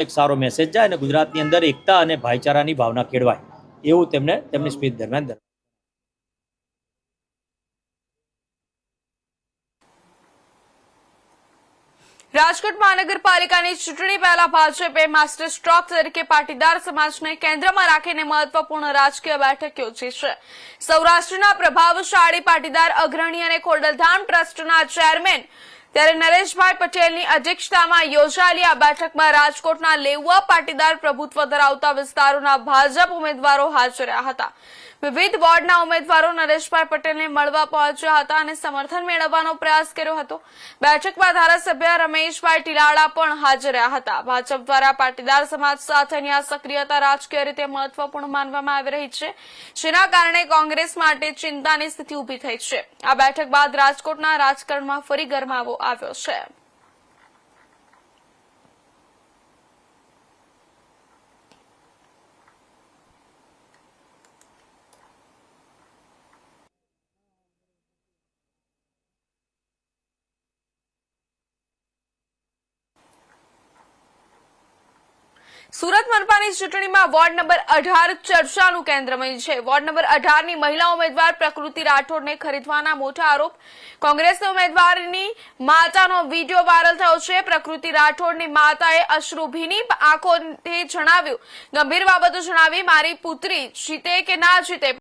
એક સારો મેસેજ જાય અને ગુજરાતની અંદર એકતા અને ભાઈચારાની ભાવના કેળવાય એવું તેમને તેમની સ્પીચ દરમિયાન રાજકોટ મહાનગરપાલિકાની ચૂંટણી પહેલા ભાજપે માસ્ટર સ્ટ્રોક તરીકે પાટીદાર સમાજને કેન્દ્રમાં રાખીને મહત્વપૂર્ણ રાજકીય બેઠક યોજી છે। સૌરાષ્ટ્રના પ્રભાવશાળી પાટીદાર અગ્રણી અને ખોડલધામ ટ્રસ્ટના ચેરમેન ત્યારે નરેશભાઈ પટેલની અધ્યક્ષતામાં યોજાયેલી આ બેઠકમાં રાજકોટના લેઉવા પાટીદાર પ્રભુત્વ ધરાવતા વિસ્તારોના ભાજપ ઉમેદવારો હાજર રહ્યા હતા। વિવિધ વોર્ડના ઉમેદવારો નરેશભાઈ પટેલને મળવા પહોંચ્યા હતા અને સમર્થન મેળવવાનો પ્રયાસ કર્યો હતો। બેઠકમાં ધારાસભ્ય રમેશભાઈ ટીલાળા પણ હાજર રહ્યા હતા। ભાજપ દ્વારા પાટીદાર સમાજ સાથેની આ સક્રિયતા રાજકીય રીતે મહત્વપૂર્ણ માનવામાં આવી રહી છે, જેના કારણે કોંગ્રેસ માટે ચિંતાની સ્થિતિ ઊભી થઈ છે। આ બેઠક બાદ રાજકોટના રાજકારણમાં ફરી ગરમાવો આવ્યો છે। સુરત મનપાની ચૂંટણીમાં વોર્ડ નંબર 18 ચર્ચાનું કેન્દ્ર બન્યું છે। વોર્ડ નંબર 18 ની મહિલા ઉમેદવાર પ્રકૃતિ રાઠોડને ખરીદવાના મોટા આરોપ। કોંગ્રેસના ઉમેદવારની માતાનો વિડીયો વાયરલ થયો છે। પ્રકૃતિ રાઠોડની માતાએ અશ્રુભીની આંખોથી જણાવ્યું, ગંભીર બાબતો જણાવી, મારી પુત્રી જીતે કે ના જીતે